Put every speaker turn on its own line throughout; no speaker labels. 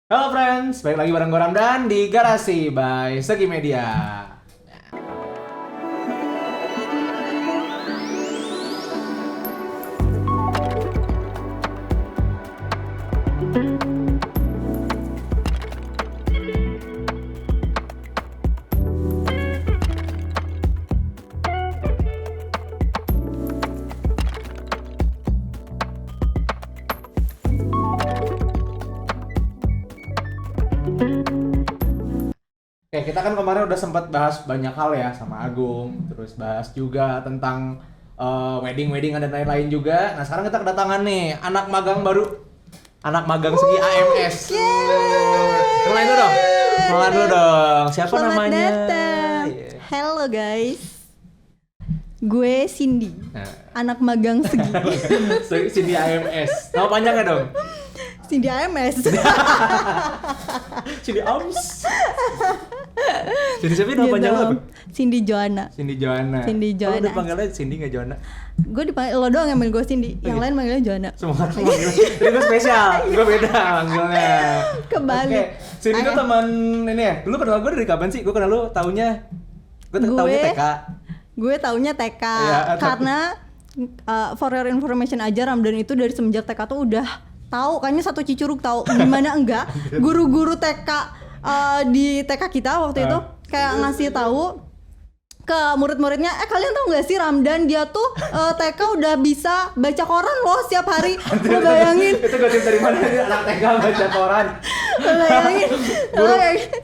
Halo friends, balik lagi bareng gue Ramdan di Garasi by Segi Media. Oke, kita kan kemarin udah sempat bahas banyak hal ya sama Agung, terus bahas juga tentang wedding-weddingan dan lain-lain juga. Nah, sekarang kita kedatangan nih anak magang baru. Anak magang Segi AMS. Kenalan dulu dong. Kenalan dulu dong. Siapa
Selamat
namanya?
datang.
Yeah.
Hello guys. Gue Cindy,
Nah,
anak magang Segi.
Segi AMS. Nama panjangnya dong.
Cindy AMS.
Cindy AMS. Cindy siapa nama panjang lo?
Gitu. Cindy Joanna.
Cindy Joanna.
Cindy
Lo
Joanna.
udah panggilnya Cindy nggak Joanna?
Gue dipanggil lo doang yang manggil gue Cindy, yang lain manggilnya Joanna.
Semua orang manggil. Jadi gue spesial, gue beda manggilnya.
Kebalik.
Oke, Cindy tuh
Ayah.
teman ini ya. Dulu kenal gue dari kapan sih? Gue kenal lu taunya. Gue taunya TK.
Gue taunya TK
Iya,
karena for your information aja, Ramdan itu dari semenjak TK tuh udah tahu, kayaknya satu Cicurug tahu, gimana enggak guru-guru TK di TK kita waktu itu kayak ngasih tahu ke murid-muridnya, kalian tahu nggak sih Ramdan dia tuh TK udah bisa baca koran loh setiap hari. Lo bayangin,
Itu gue dari mana nih anak TK baca koran.
lo bayangin,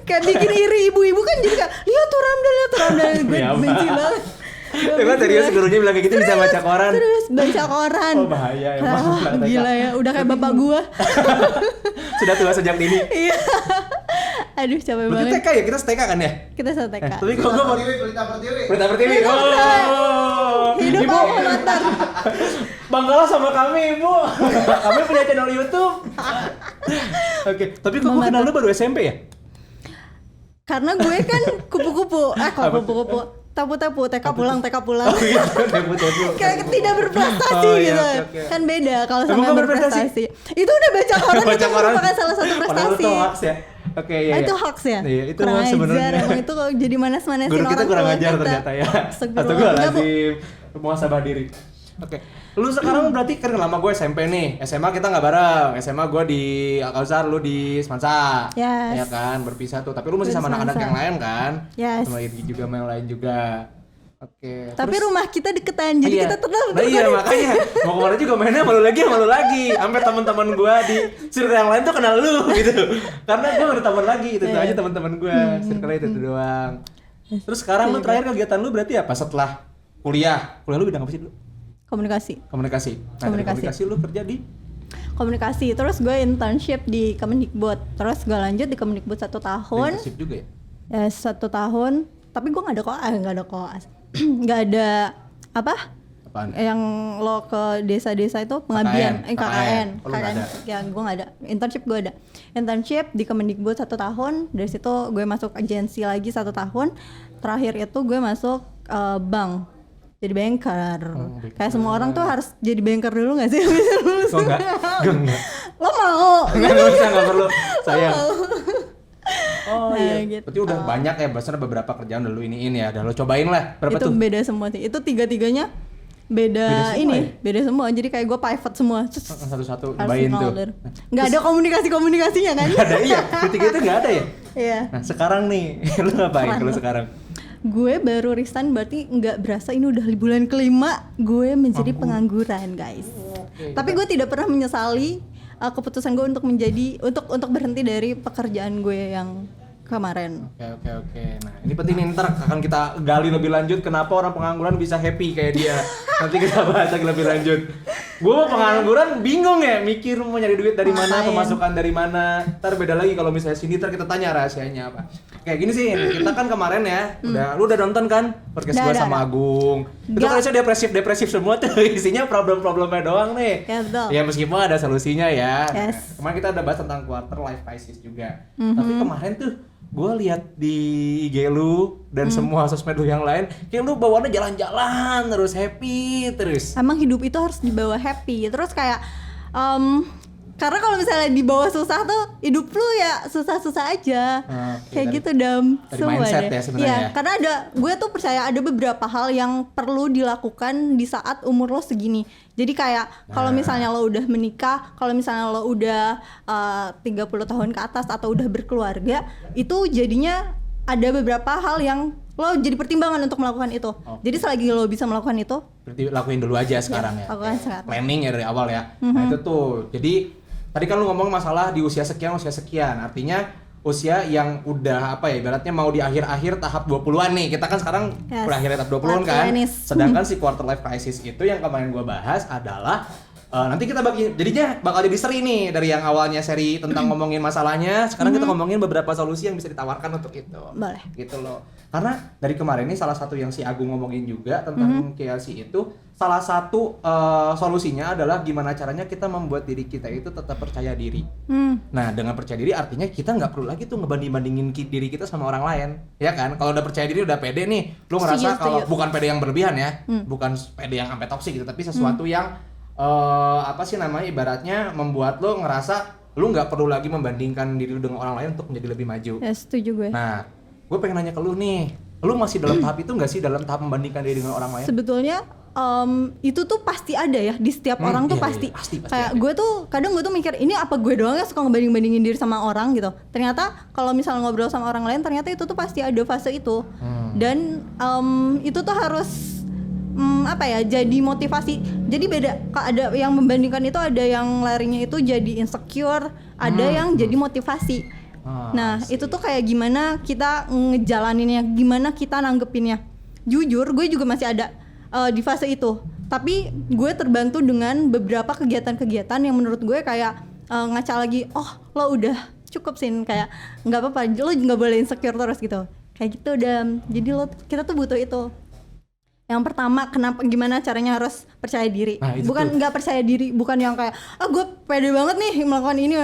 kayak bikin iri ibu-ibu kan, jadi kayak lihat tuh Ramdan, gue
Iya,
benci
Pak.
banget.
Itu kan serius gurunya bilang kayak gitu bisa baca koran.
Terus baca koran.
Oh bahaya emang
Ah,
anak TK.
gila ya, udah kayak bapak gua.
Sudah tua sejak dini.
Iya. Aduh, capek
Berarti
banget.
TK ya? Kita TK kan ya?
Kita satu TK.
Tapi kok gue mau
Berita Pertiwi.
Berita Pertiwi. Oh.
Hidup
Ibu,
mau motor.
banggalah sama kami, Ibu. Kami punya channel YouTube. Oke, tapi kok gue kenal lu baru SMP ya?
Karena gue kan kupu-kupu.
Apa tuh?
Kupu-kupu. Tapu-tapu, TK pulang, TK pulang.
Oh gitu, tepu-tepu.
Kayak tidak berprestasi
Oh, iya,
gitu.
oke.
Kan beda kalau
Emang
sama
gak berprestasi?
berprestasi. Itu udah baca koran,
Baca
itu
koran.
merupakan salah satu
Padahal
prestasi.
itu hoax ya. Oke, iya.
Itu
iya.
hoax ya?
Iya, itu
kurang
mah sebenarnya.
ajar, emang itu kalau jadi manas-manasin
Guru kita
orang
kurang
tua
ajar
kita.
ternyata ya.
Astagfirullah.
Astagfirullahaladzim. Muhasabah diri. Oke. Lu sekarang berarti kan lama gue SMP nih. SMA kita nggak bareng. SMA gue di Al-Kausar, lu di Semansa.
Yes.
Ya kan, berpisah tuh. Tapi lu masih
Di
sama anak-anak
Semansa.
yang lain kan?
Yes.
Sama Irgi juga, sama yang lain juga. Oke.
Tapi
terus-
rumah kita deketan, jadi
Iya.
kita terlalu
Nah iya makanya mau kemana juga mainnya malu lagi. Sampai teman-teman gue di circle yang lain tuh kenal lu gitu. Karena gue gak ada teman lagi, itu
Iya.
aja teman-teman gue. Circle itu doang. Terus sekarang lu terakhir kegiatan lu berarti apa setelah kuliah? Kuliah lu bidang apa sih dulu?
komunikasi.
Komunikasi. Nah, dari
Komunikasi.
komunikasi lu kerja di
Komunikasi, terus gue internship di Kemendikbud, terus gue lanjut di Kemendikbud 1 tahun,
internship juga ya?
ya 1 tahun, tapi gue nggak ada koas, nggak ada apa,
Apaan?
yang lo ke desa-desa itu pengabdian, KKN,
Oh, lu nggak ada?
ya gue nggak ada, internship gue ada, internship di Kemendikbud 1 tahun, dari situ gue masuk agensi lagi 1 tahun, terakhir itu gue masuk bank. Jadi banker.
banker.
Kayak semua orang tuh harus jadi banker dulu gak sih? Bisa lulus.
Oh enggak? Enggak.
Lo mau?
Enggak usah, enggak perlu. Sayang. Oh
Nah,
iya.
gitu.
Berarti udah banyak ya, bahasanya beberapa kerjaan udah lu iniin ya. Udah lu cobain lah. Berapa
Itu
tuh?
beda semua sih. Itu tiga-tiganya beda,
Beda semua
ini,
ya?
beda semua. Jadi kayak gue pivot semua.
Satu-satu
Harus
cobain
nol
tuh.
dari- Nggak ada komunikasinya kan?
Nggak ada, iya. Ketiga itu nggak ada ya?
Iya.
Nah sekarang nih, lu ngapain
Keren
kalau
loh.
sekarang?
Gue baru resign, berarti nggak berasa ini udah di bulan kelima gue menjadi pengangguran guys. Tapi gue tidak pernah menyesali keputusan gue untuk berhenti dari pekerjaan gue yang kemarin.
Oke. Nah ini penting nih, ntar akan kita gali lebih lanjut kenapa orang pengangguran bisa happy kayak dia. Nanti kita bahas lagi lebih lanjut. Gue mau pengangguran bingung ya, mikir mau nyari duit dari mana,
Ngapain?
pemasukan dari mana. Ntar beda lagi kalau misalnya sini, ntar kita tanya rahasianya apa. Kayak gini sih, kita kan kemarin ya, lu udah nonton kan podcast gue
Udah.
sama Agung. Itu
Nggak.
kan isinya depresif semua tuh, isinya problem-problemnya doang nih.
Ya, betul.
Ya meskipun ada solusinya ya.
Yes.
Nah, kemarin kita udah bahas tentang quarter life crisis juga. Tapi kemarin tuh gue lihat di IG lu dan semua sosmed lu yang lain, kayak lu bawaannya jalan-jalan terus happy terus.
Emang hidup itu harus dibawa happy. Terus kayak Karena kalau misalnya di bawah susah tuh hidup lu ya susah-susah aja. Kayak gitu
dari mindset ya sebenarnya.
Iya, karena gue tuh percaya ada beberapa hal yang perlu dilakukan di saat umur lo segini. Jadi kayak kalau misalnya lo udah menikah, kalau misalnya lo udah 30 tahun ke atas atau udah berkeluarga, itu jadinya ada beberapa hal yang lo jadi pertimbangan untuk melakukan itu. Jadi selagi lo bisa melakukan itu,
berarti lakuin dulu aja sekarang ya.
lakukan sekarang.
Planning ya dari awal ya. Nah itu tuh. Jadi tadi kan lu ngomong masalah di usia sekian. Artinya usia yang udah apa ya, ibaratnya mau di akhir-akhir tahap 20-an nih. Kita kan sekarang udah akhir tahap 20-an kan. Sedangkan si quarter life crisis itu yang kemarin gua bahas adalah nanti kita jadinya bakal jadi seri nih, dari yang awalnya seri tentang ngomongin masalahnya, sekarang kita ngomongin beberapa solusi yang bisa ditawarkan untuk itu.
Boleh.
Gitu loh. Karena dari kemarin nih salah satu yang si Agung ngomongin juga tentang KLC itu, salah satu solusinya adalah gimana caranya kita membuat diri kita itu tetap percaya diri. Nah, dengan percaya diri artinya kita nggak perlu lagi tuh ngebanding-bandingin diri kita sama orang lain, ya kan? Kalau udah percaya diri, udah pede nih, lu ngerasa kalau bukan pede yang berlebihan ya, bukan pede yang sampai toksik gitu, tapi sesuatu yang apa sih namanya, ibaratnya membuat lo ngerasa lu nggak perlu lagi membandingkan diri lu dengan orang lain untuk menjadi lebih maju.
Ya, setuju gue.
Nah, gue pengen nanya ke lu nih, lu masih dalam tahap itu nggak sih, dalam tahap membandingkan diri dengan orang lain?
Sebetulnya itu tuh pasti ada ya di setiap orang tuh pasti kayak ada. Gue tuh kadang gue tuh mikir, ini apa gue doang yang suka ngebanding-bandingin diri sama orang gitu. Ternyata kalau misalnya ngobrol sama orang lain, ternyata itu tuh pasti ada fase itu. Dan itu tuh harus apa ya, jadi motivasi. Jadi beda, ada yang membandingkan itu, ada yang larinya itu jadi insecure, ada yang jadi motivasi. Nah itu tuh kayak gimana kita ngejalaninnya, gimana kita nanggepinnya. Jujur gue juga masih ada di fase itu, tapi gue terbantu dengan beberapa kegiatan-kegiatan yang menurut gue kayak ngaca lagi, oh lo udah cukup sih, kayak nggak apa-apa, lo nggak boleh insecure terus gitu, kayak gitu. Dan jadi kita tuh butuh itu. Yang pertama, gimana caranya harus percaya diri. Bukan nggak percaya diri, bukan yang kayak gue pede banget nih melakukan ini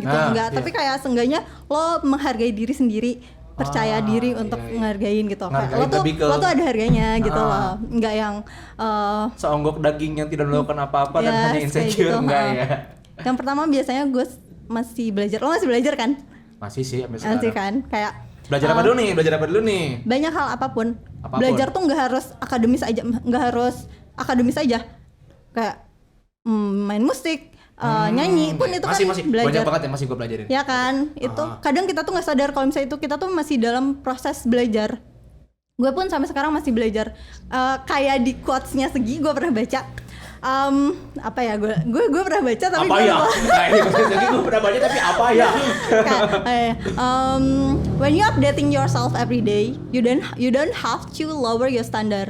gitu, enggak. Tapi kayak seenggaknya lo menghargai diri sendiri, percaya diri untuk ngehargain gitu. Lo tuh ada harganya gitu loh, nggak yang
seonggok daging yang tidak melakukan apa-apa dan hanya insecure gitu. Enggak ya.
Yang pertama biasanya gue masih belajar. Lo masih belajar kan?
Masih sih sampai sekarang.
Masih kan, kayak
belajar apa dulu nih?
Banyak hal, apapun. Belajar tuh nggak harus akademis aja, kayak main musik, nyanyi pun itu
masih
kan belajar.
Banyak banget yang masih gue pelajarin.
Ya kan, itu kadang kita tuh nggak sadar kalau misalnya itu kita tuh masih dalam proses belajar. Gue pun sampai sekarang masih belajar. Kayak di quotes-nya Segi gue pernah baca. Apa ya, gue pernah baca tapi
apa ya? Gue pernah baca tapi apa ya?
When you updating yourself every day, you don't have to lower your standard.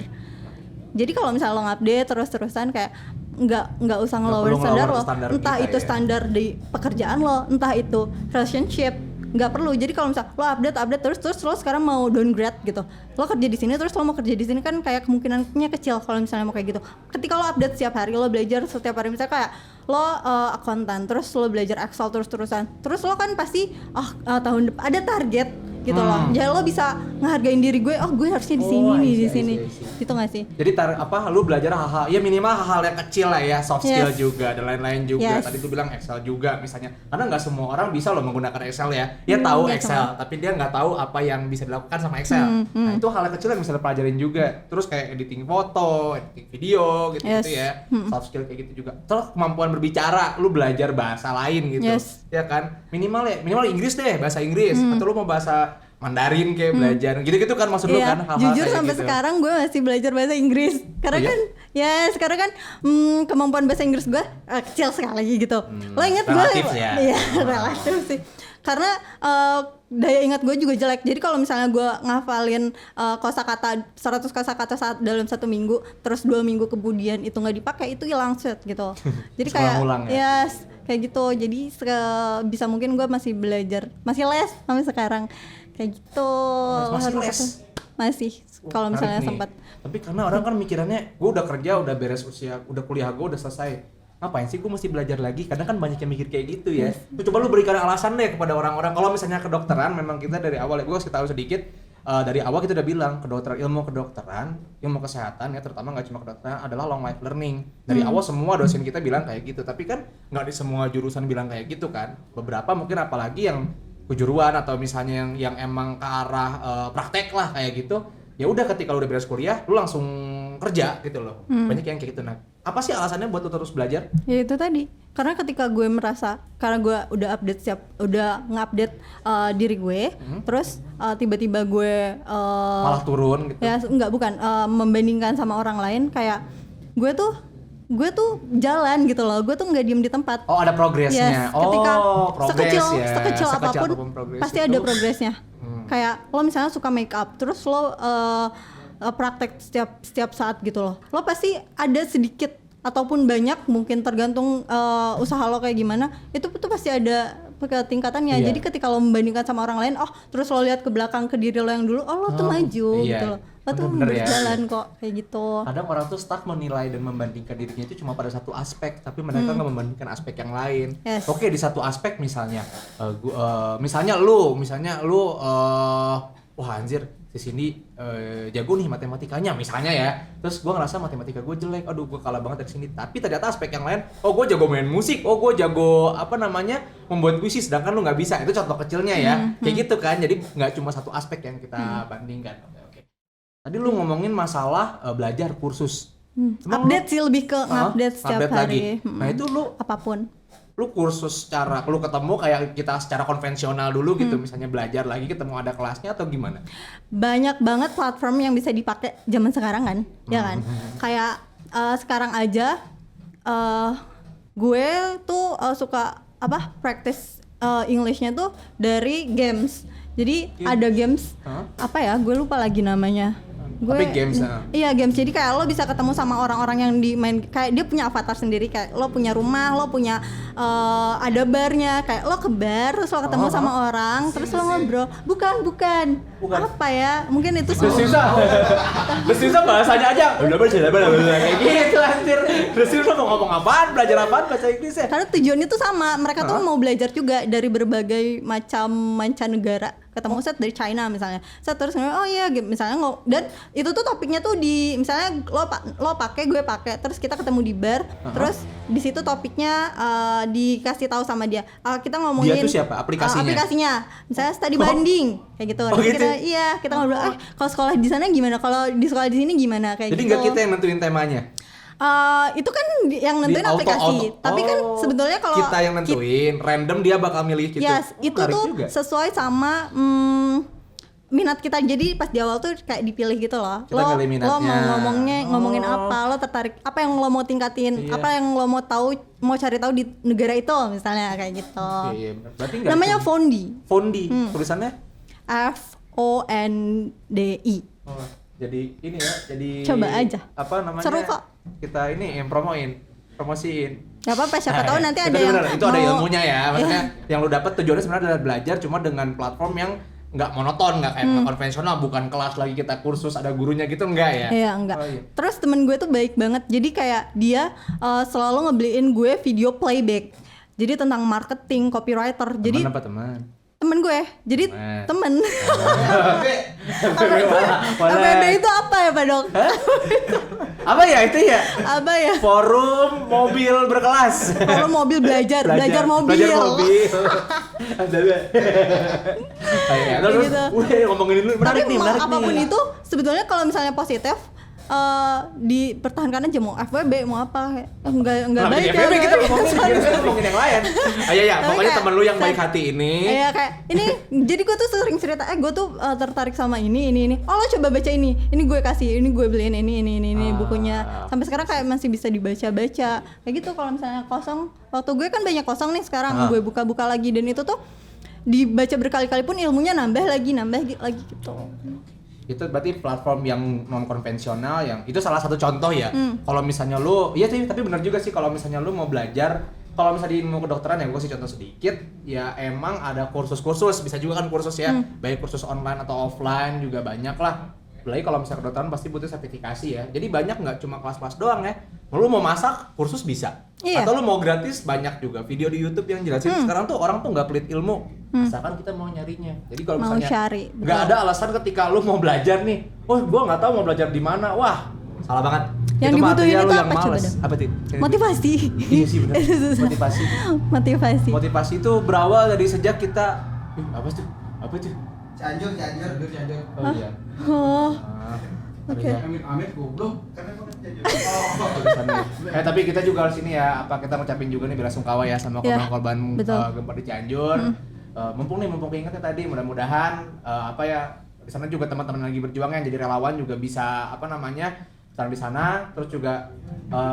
Jadi kalau misalnya lo ngupdate terus-terusan, kayak nggak usah nge-lower standar lo. Entah itu standar di pekerjaan lo, entah itu relationship, nggak perlu. Jadi kalau misalnya lo update terus lo sekarang mau downgrade gitu, lo kerja di sini terus lo mau kerja di sini, kan kayak kemungkinannya kecil kalau misalnya mau kayak gitu. Ketika lo update setiap hari, lo belajar setiap hari, misalnya kayak lo akuntan, terus lo belajar Excel terus-terusan, terus lo kan pasti tahun depan ada target gitu loh. Jadi lo bisa ngehargain diri gue, gue harusnya di sini di sini. Gitu nggak sih?
Jadi lu belajar hal-hal ya, minimal hal-hal yang kecil lah ya, soft skill juga dan lain-lain juga. Tadi tuh bilang Excel juga misalnya, karena nggak semua orang bisa loh menggunakan Excel ya. Dia tahu Excel, tapi dia nggak tahu apa yang bisa dilakukan sama Excel. Nah itu hal yang kecil yang bisa dipelajarin juga. Terus kayak editing foto, editing video gitu ya, soft skill kayak gitu juga. Terus kemampuan berbicara, lu belajar bahasa lain gitu, ya kan? Minimal Inggris deh, bahasa Inggris. Atau lu mau bahasa Mandarin kayak belajar gitu-gitu kan, maksud lu kan? Hal-hal
jujur sampai
gitu.
Sekarang gue masih belajar bahasa Inggris karena kan sekarang kan kemampuan bahasa Inggris gue kecil sekali gitu. Lo inget gue?
Relatif ya.
Iya, relatif sih. Karena daya ingat gue juga jelek. Jadi kalau misalnya gue ngafalin kosakata 100 kosakata dalam 1 minggu, terus 2 minggu kemudian itu nggak dipakai, itu hilang set gitu. Jadi kayak kayak gitu. Jadi bisa mungkin gue masih belajar, masih les sampai sekarang. Kayak gitu.
Masih les?
Masih, kalau misalnya sempat.
Tapi karena orang kan mikirannya, gue udah kerja, udah beres usia, udah kuliah gue udah selesai, ngapain sih gue mesti belajar lagi? Kadang kan banyak yang mikir kayak gitu ya. Coba lu berikan alasan deh kepada orang-orang. Kalau misalnya kedokteran, memang kita dari awal, gue kasih tahu sedikit, dari awal kita udah bilang ilmu kedokteran, ilmu kesehatan ya terutama nggak cuma kedokteran adalah long life learning. Dari awal semua dosen kita bilang kayak gitu, tapi kan nggak di semua jurusan bilang kayak gitu kan. Beberapa mungkin apalagi yang kejuruan atau misalnya yang emang ke arah praktek lah kayak gitu. Ya udah ketika lu udah beres kuliah, lu langsung kerja gitu loh. Banyak yang kayak gitu. Nah, apa sih alasannya buat lu terus belajar?
Ya itu tadi. Karena ketika gue merasa, karena gue udah ngupdate diri gue, terus tiba-tiba gue
Malah turun gitu.
ya bukan membandingkan sama orang lain, kayak gue tuh jalan gitu loh, gue tuh nggak diem di tempat.
Oh, ada progresnya.
Yes, ketika
progres ya.
sekecil apapun
progres
pasti
itu.
ada progresnya. Kayak lo misalnya suka make up, terus lo praktek setiap saat gitu loh. Lo pasti ada sedikit ataupun banyak, mungkin tergantung usaha lo kayak gimana. Itu tuh pasti ada tingkatannya.
Iya.
Jadi ketika lo membandingkan sama orang lain, terus lo lihat ke belakang ke diri lo yang dulu, lo tuh maju
iya.
gitu loh. Lo tuh
Bener-bener ya.
berjalan kok kayak gitu.
Kadang orang tuh stuck menilai dan membandingkan dirinya itu cuma pada satu aspek, tapi mereka nggak membandingkan aspek yang lain.
Yes.
Oke, di satu aspek misalnya, misalnya lu, wah anjir, di sini jago nih matematikanya misalnya ya. Terus gue ngerasa matematika gue jelek, aduh gue kalah banget dari sini. Tapi ternyata aspek yang lain, gue jago main musik, gue jago membuat puisi, sedangkan lu nggak bisa. Itu contoh kecilnya ya, kayak gitu kan. Jadi nggak cuma satu aspek yang kita bandingkan. Oke. Tadi lu ngomongin masalah belajar kursus.
Update sih, lebih ke update setiap hari.
Nah itu lu
Apapun.
kursus lu ketemu kayak kita secara konvensional dulu gitu, misalnya belajar lagi ketemu ada kelasnya atau gimana?
Banyak banget platform yang bisa dipakai zaman sekarang kan, ya kan? Kayak sekarang aja gue tuh suka practice Englishnya tuh dari games. Jadi ada games apa ya? Gue lupa lagi namanya.
Tapi games
Iya, games. Jadi kayak lo bisa ketemu sama orang-orang yang dimain, kayak dia punya avatar sendiri, kayak lo punya rumah, lo punya ada barnya, kayak lo ke bar terus lo ketemu sama orang, terus lo ngobrol. Bukan. Apa ya? Mungkin itu
Susah bahasanya aja. Udah kayak gitu anjir. Susah mau ngomong apaan, belajar apaan bahasa Inggris ya?
Karena tujuannya tuh sama, mereka tuh mau belajar juga dari berbagai macam mancanegara. Ketemu set dari China misalnya, set terus misalnya dan itu tuh topiknya tuh di misalnya lo pakai, gue pakai, terus kita ketemu di bar, terus di situ topiknya dikasih tahu sama dia. Kita ngomongin
dia tuh siapa? Aplikasinya,
misalnya studi banding kayak gitu.
Gitu?
Kita ngobrol, kalau sekolah di sana gimana, kalau di sekolah di sini gimana, kayak
jadi
gitu.
nggak kita yang nentuin temanya?
Itu kan yang nentuin aplikasi. Tapi kan sebetulnya kalau
kita yang nentuin, random dia bakal milih gitu.
Yes, itu tuh juga sesuai sama minat kita. Jadi pas di awal tuh kayak dipilih gitu loh. Lo mau ngomongin apa, lo tertarik apa yang lo mau tingkatin, apa yang lo mau cari tahu di negara itu misalnya, kayak gitu.
Iya, berarti
namanya Fondi.
Tulisannya
FONDI.
Jadi ini ya, jadi
coba aja.
Apa namanya?
Seru kok.
Kita ini yang promosiin.
Gak apa-apa, siapa tahu nanti ada
itu ada ilmunya ya. Maksudnya yang lu dapat tujuannya sebenarnya adalah belajar, cuma dengan platform yang nggak monoton, nggak kayak konvensional, bukan kelas lagi kita kursus ada gurunya gitu, enggak ya?
Iya, enggak. Terus temen gue tuh baik banget. Jadi kayak dia selalu ngebeliin gue video playback. Jadi tentang marketing, copywriter. Jadi temen gue, jadi temen. APB itu apa ya, Pak Dok?
Apa ya itu ya?
Apa ya?
Forum mobil berkelas.
Forum mobil belajar mobil.
Terus udah ngomongin dulu, menarik nih.
Apapun itu sebetulnya kalau misalnya positif, dipertahankan aja, mau FWB mau apa, enggak baik
ya. Kita ngomongin yang lain. Pokoknya temen lu yang baik hati ini.
Iya, kayak ini. Jadi gue tuh sering cerita, gue tuh tertarik sama ini. Lo coba baca ini gue kasih, ini gue beliin ini bukunya. Sampai sekarang kayak masih bisa dibaca-baca. Kayak gitu. Kalau misalnya kosong, waktu gue kan banyak kosong nih sekarang, gue buka-buka lagi, dan itu tuh dibaca berkali-kali pun ilmunya nambah lagi gitu.
Itu berarti platform yang non konvensional, yang itu salah satu contoh ya. Kalau misalnya lu, iya sih, tapi benar juga sih, kalau misalnya lu mau belajar, kalau misalnya di ilmu kedokteran ya, gue kasih contoh sedikit, ya emang ada kursus-kursus, bisa juga kan kursus ya, baik kursus online atau offline juga banyak lah. Apalagi kalau misalnya kedokteran pasti butuh sertifikasi ya. Jadi banyak, nggak cuma kelas-kelas doang ya. Lu mau masak, kursus bisa. Atau lu mau gratis, banyak juga video di YouTube yang jelasin. Sekarang tuh orang tuh nggak pelit ilmu. asalkan kita mau nyarinya. Jadi kalau
Mau
misalnya
cari,
nggak
betul.
ada alasan ketika lu mau belajar nih, oh gua nggak tahu mau belajar di mana, wah salah banget.
Yang
Itu mah
dibutuhin
artinya
itu
lu yang
apa coba
males.
dong?
Apa tuh?
Motivasi.
Iya sih benar.
Itu susah.
Motivasi.
Motivasi.
Motivasi itu berawal dari sejak kita apa tuh? Apa tuh?
Cianjur.
Oh iya.
Oh,
Ah,
Oke.
iya.
Amit goblok. Karena emang Cianjur.
Tapi kita juga harus ini ya, apa kita ngucapin juga nih belasungkawa ya sama
Iya,
korban-korban
betul.
gempa di Cianjur. Mumpung keingetnya tadi, mudah-mudahan apa ya di sana juga teman-teman lagi berjuang yang jadi relawan juga bisa apa namanya sekarang di sana, terus juga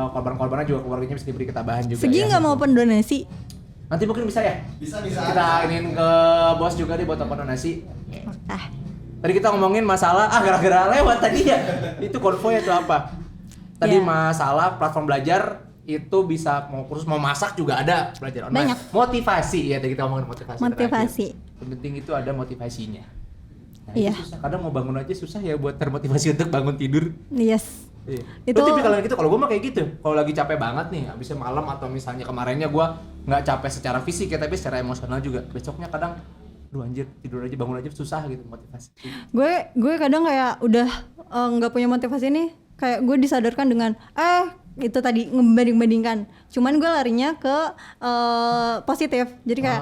korban-korbannya juga keluarganya bisa diberi ketabahan juga.
Segi
ya.
nggak mau open donasi?
Nanti mungkin bisa ya.
Bisa.
Kita ingin ke bos juga nih buat open donasi.
Ah,
Tadi kita ngomongin masalah gara-gara lewat tadi ya. Itu konvoy atau apa? Tadi
Iya.
masalah platform belajar itu bisa mau kursus mau masak juga ada belajar online.
Banyak.
Motivasi ya tadi kita ngomongin motivasi.
Motivasi.
terakhir. Yang penting itu ada motivasinya. Nah,
Iya.
itu susah. Kadang mau bangun aja susah ya buat termotivasi untuk bangun tidur.
yes.
Iya.
Itu-
Lu tipikal yang gitu. Kalau gue mah kayak gitu. Kalau lagi capek banget nih, habisnya malam atau misalnya kemarinnya gue nggak capek secara fisik ya, tapi secara emosional juga. Besoknya kadang, duh anjir tidur aja bangun aja susah gitu motivasi.
Gue kadang kayak udah nggak punya motivasi nih, kayak gue disadarkan dengan itu tadi membanding-bandingkan. Cuman gue larinya ke positif. Jadi kayak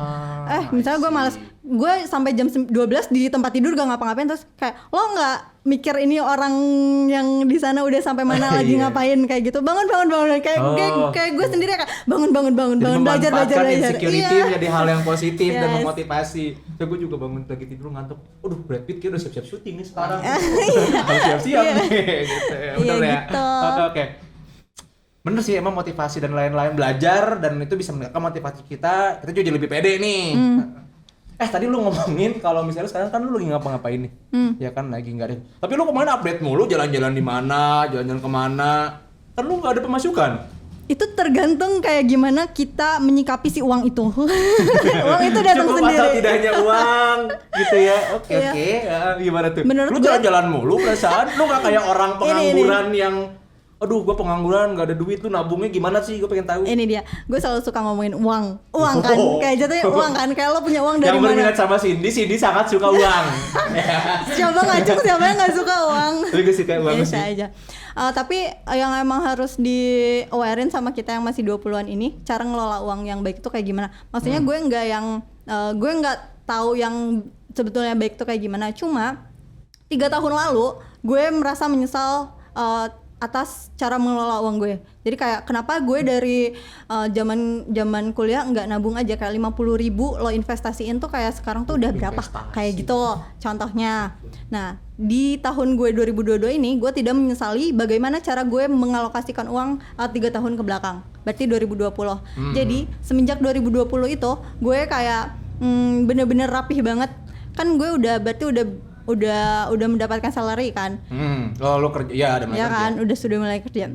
misalnya gue males, gue sampai jam 12 di tempat tidur gak ngapa-ngapain, terus kayak lo nggak mikir ini orang yang di sana udah sampai mana lagi
Iya.
ngapain kayak gitu. Bangun kayak gue sendiri kayak bangun
Jadi
belajar
memanfaatkan
belajar.
insecurity
Iya.
menjadi hal yang positif dan
Yes.
memotivasi. Ya gue juga bangun lagi tidur ngantuk. Aduh, Brad Pitt kayak udah siap-siap syuting nih sekarang.
Iya.
Harus siap-siap
Iya.
nih gitu ya.
Iya,
Bener ya.
gitu.
Oke. Bener sih emang motivasi dan lain-lain belajar dan itu bisa meningkatkan motivasi kita juga jadi lebih pede nih. Tadi lu ngomongin kalau misalnya sekarang kan lu lagi ngapa-ngapain nih? Ya kan lagi nggak ada. Tapi lu kemarin update mulu jalan-jalan di mana, jalan-jalan kemana? Kan lu nggak ada pemasukan.
Itu tergantung kayak gimana kita menyikapi si uang itu. Uang itu datang
Cukup
sendiri.
atau tidaknya uang gitu ya. Oke.
Iya.
Gimana tuh?
Menurut
Lu
gue-
jalan-jalan mulu perasaan lu nggak kayak orang
Ini.
pengangguran yang aduh gue pengangguran nggak ada duit tuh nabungnya gimana sih gue pengen tahu.
Ini dia, gue selalu suka ngomongin uang kan,
Oh.
kayak jatuhnya uang kan, kayak lo punya uang dari
Yang
mana?
berminat sama Cindy sangat suka uang.
Siapa ngacung, siapa yang nggak suka uang?
Tapi gue suka uang
Biasa
sih.
aja. Tapi yang emang harus di-awarein sama kita yang masih 20-an ini, cara ngelola uang yang baik itu kayak gimana? Maksudnya gue nggak gue nggak tahu yang sebetulnya baik itu kayak gimana. Cuma 3 tahun lalu gue merasa menyesal atas cara mengelola uang gue. Jadi kayak kenapa gue dari zaman kuliah nggak nabung aja, kayak 50.000 lo investasiin tuh kayak sekarang tuh udah berapa?
Investasi.
Kayak gitu contohnya. Nah, di tahun gue 2022 ini gue tidak menyesali bagaimana cara gue mengalokasikan uang 3 tahun ke belakang. Berarti 2020. Jadi semenjak 2020 itu gue kayak bener-bener rapih banget. Kan gue berarti udah mendapatkan salary kan.
Lo kerja ya ada
Ya kan, sudah mulai kerja.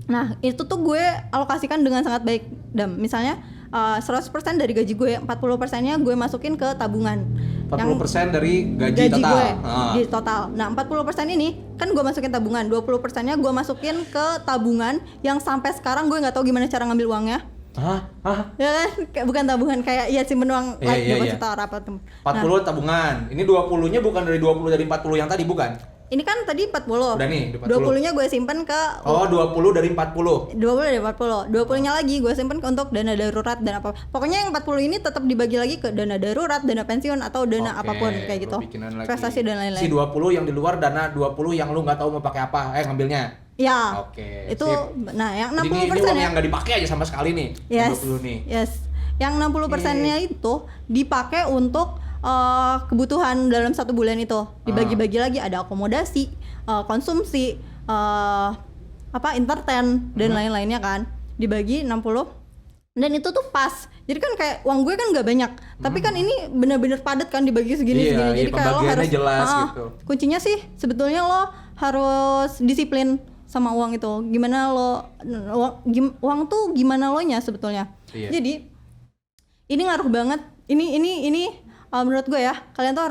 Nah, itu tuh gue alokasikan dengan sangat baik. Dan misalnya 100% dari gaji gue, 40%-nya gue masukin ke tabungan.
40% dari gaji total.
Gue di total. Nah, 40% ini kan gue masukin tabungan, 20%-nya gue masukin ke tabungan yang sampai sekarang gue nggak tahu gimana cara ngambil uangnya.
Hah?
Ya kan, bukan tabungan kayak ya simpen uang
Iya,
like
iya,
deposit
iya.
atau apa tuh.
40 tabungan. Ini 20-nya bukan dari 20 dari 40 yang tadi bukan?
Ini kan tadi 40.
Udah nih, 40.
20-nya gue simpen ke
Oh, 20 dari 40.
20 dari 40. 20-nya lagi gue simpen untuk dana darurat dan apa. Pokoknya yang 40 ini tetap dibagi lagi ke dana darurat, dana pensiun atau dana
Oke,
apapun kayak gitu.
lu bikinan lagi.
Investasi dan
Si
lain-lain.
20 yang di luar dana 20 yang lu nggak tahu mau pakai apa, ngambilnya.
Ya.
Oke,
Itu
sip.
nah yang
Jadi
60%
ini uang
ya.
yang nggak dipakai aja sama sekali nih.
Yes.
20 nih.
Yes. Yang 60%-nya itu dipakai untuk kebutuhan dalam 1 bulan itu. Dibagi-bagi lagi, ada akomodasi, konsumsi, entertain dan lain-lainnya kan. Dibagi 60. Dan itu tuh pas. Jadi kan kayak uang gue kan nggak banyak, tapi kan ini benar-benar padat kan dibagi segini.
Iya,
Jadi
iya,
kayak lo
pembagiannya
harus
jelas gitu.
Kuncinya sih sebetulnya lo harus disiplin sama uang itu. Gimana lo uang tuh gimana lo nya sebetulnya.
Iya.
Jadi ini ngaruh banget. Ini menurut gue ya, kalian tuh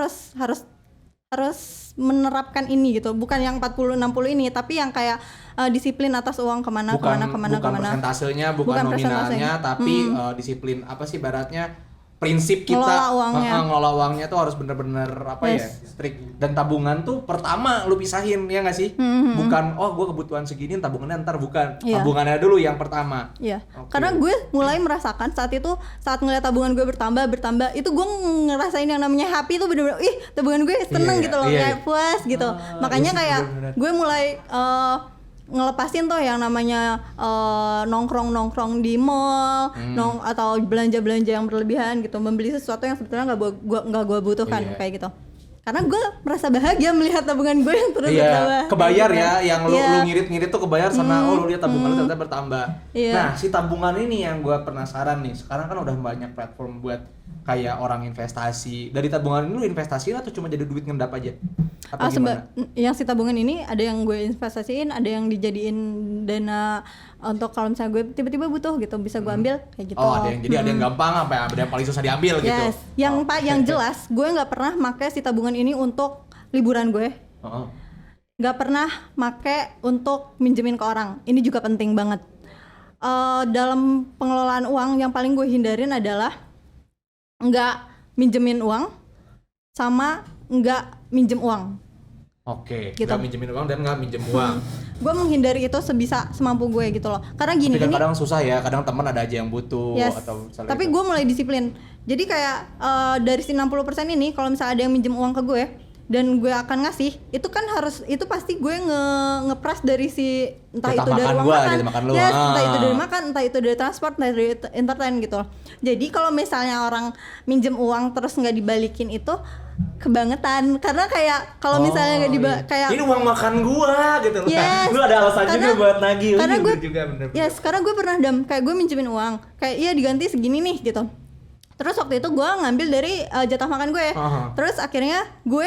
harus menerapkan ini gitu. Bukan yang 40 60 ini, tapi yang kayak disiplin atas uang kemana.
Bukan persentasenya, bukan
Bukan
nominalnya,
persentasenya.
tapi disiplin apa sih baratnya prinsip kita
Ngelola uangnya.
ngelola uangnya tuh harus bener-bener apa ya, strict. Dan tabungan tuh pertama lu pisahin ya nggak sih? Bukan gue kebutuhan segini, tabungannya ntar, bukan.
Iya.
Tabungannya dulu yang pertama.
Iya.
Oke.
Karena gue mulai merasakan saat ngeliat tabungan gue bertambah, itu gue ngerasain yang namanya happy tuh bener-bener, tabungan gue seneng
Iya,
gitu loh,
iya.
kayak puas gitu. Makanya
iya sih,
kayak
bener-bener.
gue mulai ngelepasin tuh yang namanya nongkrong di mall, atau belanja-belanja yang berlebihan gitu, membeli sesuatu yang sebetulnya nggak gue butuhkan.
Iya.
Kayak gitu. Karena gue merasa bahagia melihat tabungan gue yang terus bertambah.
Kebayar
Gitu.
ya, yang lu
Iya.
ngirit-ngirit tuh kebayar sama lu lihat tabungan lu ternyata bertambah.
Iya.
Nah, si tabungan ini yang gua penasaran nih. Sekarang kan udah banyak platform buat kayak orang investasi. Dari tabungan ini lu investasiin atau cuma jadi duit ngendap aja? Atau gimana?
Yang si tabungan ini ada yang gue investasiin, ada yang dijadiin dana untuk kalau misalnya gue tiba-tiba butuh gitu, bisa gue ambil kayak gitu.
Oh, ada yang gampang, apa ada yang paling susah diambil gitu.
Yes, yang jelas gue nggak pernah pakai si tabungan ini untuk liburan gue.
Oh.
Nggak pernah make untuk minjemin ke orang. Ini juga penting banget. Dalam pengelolaan uang yang paling gue hindarin adalah nggak minjemin uang sama nggak minjem uang.
Oke,
Gitu.
nggak minjemin uang dan nggak minjem uang.
Gue menghindari itu sebisa semampu gue gitu loh. Karena gini,
Tapi kan
ini
kadang susah ya, kadang teman ada aja yang butuh
yes.
atau misalnya
Tapi
itu.
gue mulai disiplin. Jadi kayak dari si 60% ini kalau misalnya ada yang minjem uang ke gue dan gue akan ngasih, itu kan itu pasti gue ngepras dari si entah
Jatah
itu dari
makan
uang
gua,
makan,
jatah makan lu.
yes, entah itu dari makan, entah itu dari transport, entah dari entertain gitu loh. Jadi kalau misalnya orang minjem uang terus nggak dibalikin itu kebangetan, karena kayak kalau misalnya nggak kayak
ini uang makan gua gitu loh.
Yes.
Lu ada alasan juga buat nagih.
Karena gue
juga bener.
yes, karena gue pernah kayak gue minjemin uang, kayak iya diganti segini nih gitu. Terus waktu itu gue ngambil dari jatah makan gue. Terus akhirnya gue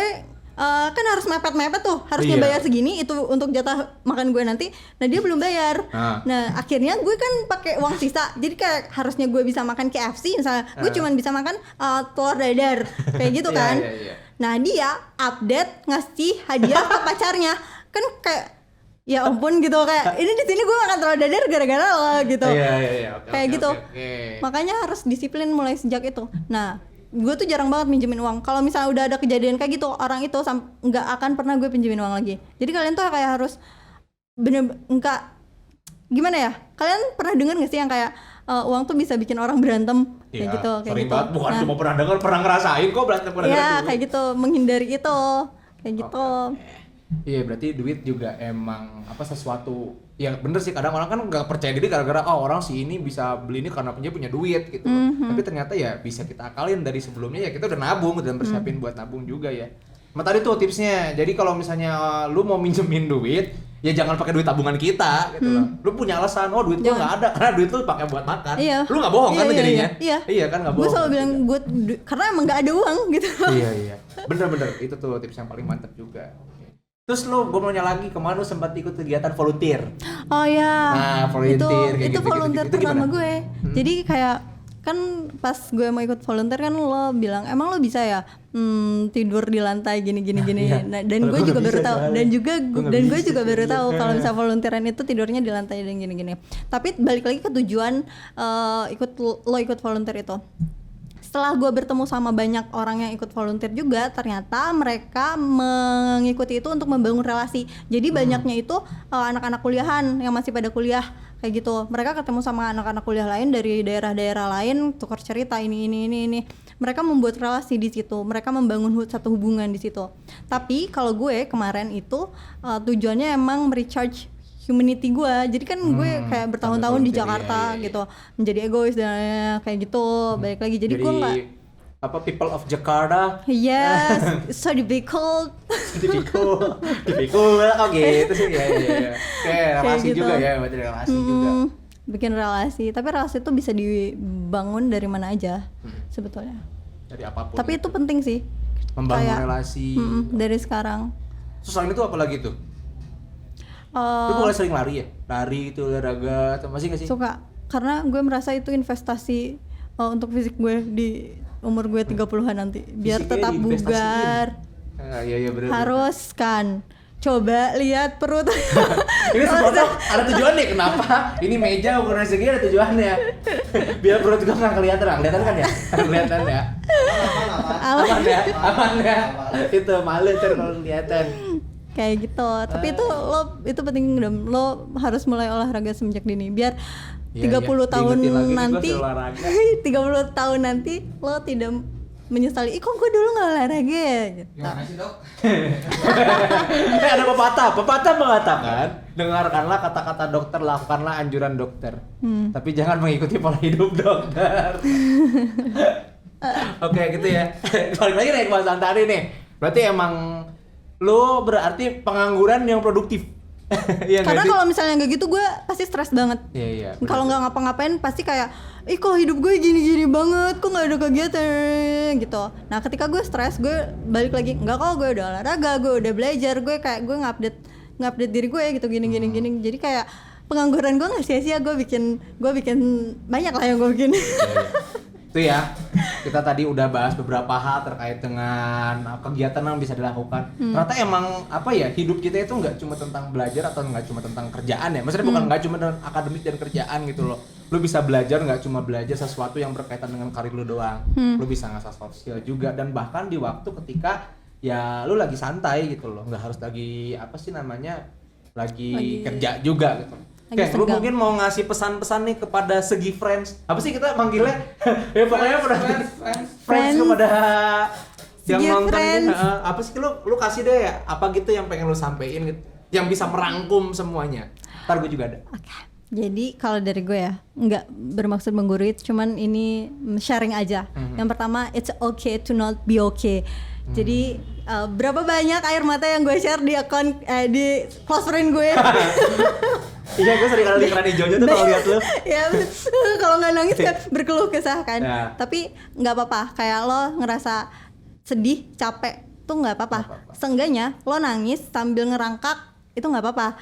kan harus mepet tuh, harusnya bayar segini itu untuk jatah makan gue nanti. Nah dia belum bayar. Nah akhirnya gue kan pakai uang sisa. Jadi kayak harusnya gue bisa makan KFC misalnya, gue cuman bisa makan telur dadar kayak gitu kan.
Iya.
Nah dia update ngasih hadiah ke pacarnya, kan kayak ya ampun gitu, kayak ini di sini gue makan telur dadar gara-gara lo gitu.
Iya.
Kayak gitu. Makanya harus disiplin mulai sejak itu. Nah, gue tuh jarang banget minjemin uang. Kalau misalnya udah ada kejadian kayak gitu, orang itu nggak akan pernah gue pinjemin uang lagi. Jadi kalian tuh kayak harus enggak gimana ya? Kalian pernah dengar nggak sih yang kayak uang tuh bisa bikin orang berantem kayak gitu, kayak
sering
gitu.
banget, bukan cuma pernah dengar, pernah ngerasain kok berantem
Iya, kayak gitu, menghindari itu, kayak gitu.
Iya, berarti duit juga emang loh. Ya bener sih, kadang orang kan nggak percaya diri gara-gara orang si ini bisa beli ini karena punya duit gitu. Tapi ternyata ya bisa kita akalin dari sebelumnya, ya kita udah nabung dan persiapin buat nabung juga ya. Nah tadi tuh tipsnya, jadi kalau misalnya lu mau minjemin duit, ya jangan pakai duit tabungan kita gitu loh. Lu punya alasan, duit gua nggak ada karena duit lu pakai buat makan.
Iya.
Lu nggak bohong kan jadinya?
Iya
Kan nggak bohong.
Gue selalu bilang karena emang nggak ada uang gitu.
Iya. Bener itu tuh tips yang paling mantap juga. Terus gue mau nanya lagi, kemana lu sempat ikut kegiatan volunteer?
Oh ya.
Nah, volunteer kayak
itu
gitu,
volunteer
gitu. Itu
pertama
gimana?
gue. Jadi kayak kan pas gue mau ikut volunteer kan lo bilang emang lo bisa ya tidur di lantai gini.
Iya.
Nah, dan gue juga baru tahu dan gue juga baru tahu kalau misalnya volunteeran itu tidurnya di lantai dan gini. Tapi balik lagi ke tujuan ikut volunteer itu. Setelah gue bertemu sama banyak orang yang ikut volunteer juga, ternyata mereka mengikuti itu untuk membangun relasi. Jadi banyaknya itu anak-anak kuliahan yang masih pada kuliah kayak gitu. Mereka ketemu sama anak-anak kuliah lain dari daerah-daerah lain, tukar cerita ini. Mereka membuat relasi di situ. Mereka membangun satu hubungan di situ. Tapi kalau gue kemarin itu tujuannya emang recharge humanity gue. Jadi kan gue kayak bertahun-tahun di Jakarta gitu, menjadi egois dan kayak gitu. Balik lagi jadi gue nggak
people of Jakarta.
Yes, so difficult.
Difficult gitu sih ya. Kayak relasi
gitu.
juga ya, berarti relasi juga.
Bikin relasi, tapi relasi itu bisa dibangun dari mana aja sebetulnya.
Dari apapun.
Tapi itu penting sih.
Membangun relasi.
Dari sekarang.
Terus selain itu apa lagi tuh? Lu mulai sering lari ya? Lari itu olahraga atau masih nggak sih?
Suka, karena gue merasa itu investasi untuk fisik gue di umur gue 30-an nanti biar
Fisiknya
tetap
diinvestasiin.
bugar.
Iya bener.
Harus kan Coba lihat perut.
Ini sesuatu ada tujuannya, kenapa? Ini meja ukuran segini ada tujuannya. Biar perut gua nggak kelihatan, kelihatan kan ya? Kelihatan ya? Aman ya? Aman ya? Itu malu ntar kalau kelihatan.
Kayak gitu. Tapi itu penting Dam. Lo harus mulai olahraga semenjak dini biar 30 tahun nanti 30 tahun nanti lo tidak menyesali, kok gue dulu nggak olahraga ya? Gitu.
Gimana sih dok?
Ada pepatah mengatakan, dengarkanlah kata-kata dokter, lakukanlah anjuran dokter. Tapi jangan mengikuti pola hidup dokter. Oke gitu ya. Balik lagi nih ke bahasan tadi nih. Berarti emang lo berarti pengangguran yang produktif. Iya
Karena kalau misalnya nggak gitu gue pasti stres banget.
Iya.
Kalau nggak ngapa-ngapain pasti kayak, kok hidup gue gini-gini banget, kok nggak ada kegiatan gitu. Nah ketika gue stres, gue balik lagi, nggak kok gue udah olahraga, gue udah belajar, gue kayak gue ngupdate diri gue gitu gini. Jadi kayak pengangguran gue nggak sia-sia, gue bikin banyak lah yang gue bikin.
Itu ya, kita tadi udah bahas beberapa hal terkait dengan kegiatan yang bisa dilakukan. Ternyata emang apa ya, hidup kita itu nggak cuma tentang belajar atau nggak cuma tentang kerjaan ya. Maksudnya bukan nggak cuma tentang akademik dan kerjaan gitu loh. Lu bisa belajar nggak cuma belajar sesuatu yang berkaitan dengan karir lu doang. Lu bisa ngasah sosial juga, dan bahkan di waktu ketika ya lu lagi santai gitu loh, nggak harus lagi apa sih namanya lagi kerja juga gitu. Oke, lu mungkin mau ngasih pesan-pesan nih kepada segi friends. Apa sih kita manggilnya? Ya pokoknya pada friends kepada yang
Segi
nonton ini.
friends.
Apa sih lu kasih deh ya, apa gitu yang pengen lu sampein gitu, yang bisa merangkum semuanya. Ntar gue juga ada.
Oke. Jadi kalau dari gue ya, nggak bermaksud menggurui, cuman ini sharing aja. Yang pertama, it's okay to not be okay. Jadi berapa banyak air mata yang gue share di akun di close friend gue.
Iya, gue sering kali di keran hijaunya tuh kalau lihat lu.
Ya, kalau nggak nangis kan berkeluh kesah kan.
Ya.
Tapi nggak apa-apa. Kayak lo ngerasa sedih, capek tuh nggak apa-apa. Seenggaknya lo nangis sambil ngerangkak itu nggak apa-apa.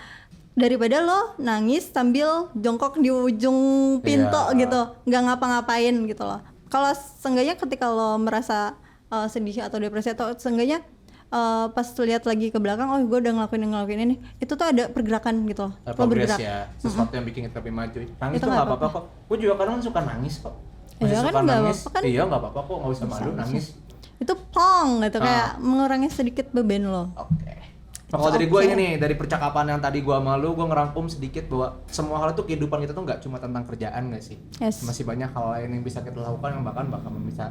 Daripada lo nangis sambil jongkok di ujung pintu gitu, nggak ngapa-ngapain gitu loh. Kalau seenggaknya ketika lo merasa sedih atau depresi atau seenggaknya pas lihat lagi ke belakang, oh gue udah ngelakuin ini, itu tuh ada pergerakan gitu loh. Lo bergerak
Ya, sesuatu yang bikin kita lebih maju. Nangis
Itu
tuh
nggak
nggak apa-apa kok. Gue juga kadang suka nangis kok. Masih
Iya kan,
suka
nggak
nangis.
apa-apa kan?
Iya, nggak apa-apa kok, nggak usah malu nangis.
Itu plong gitu, kayak mengurangi sedikit beban lo.
Oke. Nah, kalau dari gue ini nih, dari percakapan yang tadi gue malu, gue ngerangkum sedikit bahwa semua hal itu kehidupan kita tuh nggak cuma tentang kerjaan nggak sih?
Yes.
Masih banyak hal lain yang bisa kita lakukan yang bakal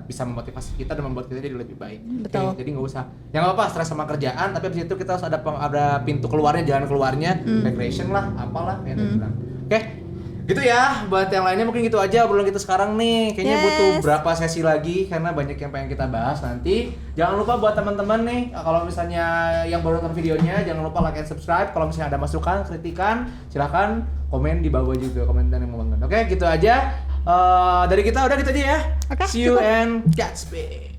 bisa memotivasi kita dan membuat kita jadi lebih baik.
Betul.
Oke, jadi nggak usah, yang apa stres sama kerjaan, tapi abis itu kita harus ada pintu keluarnya, jalan keluarnya, recreation lah, apalah yang dia bilang. Oke. Gitu ya, buat yang lainnya mungkin gitu aja obrolan kita sekarang nih. Kayaknya butuh berapa sesi lagi karena banyak yang pengen kita bahas nanti. Jangan lupa buat teman-teman nih, kalau misalnya yang baru nonton videonya, jangan lupa like and subscribe. Kalau misalnya ada masukan, kritikan, silahkan komen di bawah juga, komentar yang membangun. Oke, gitu aja. Dari kita udah gitu aja ya.
Oke,
See you
cukup.
and Godspeed.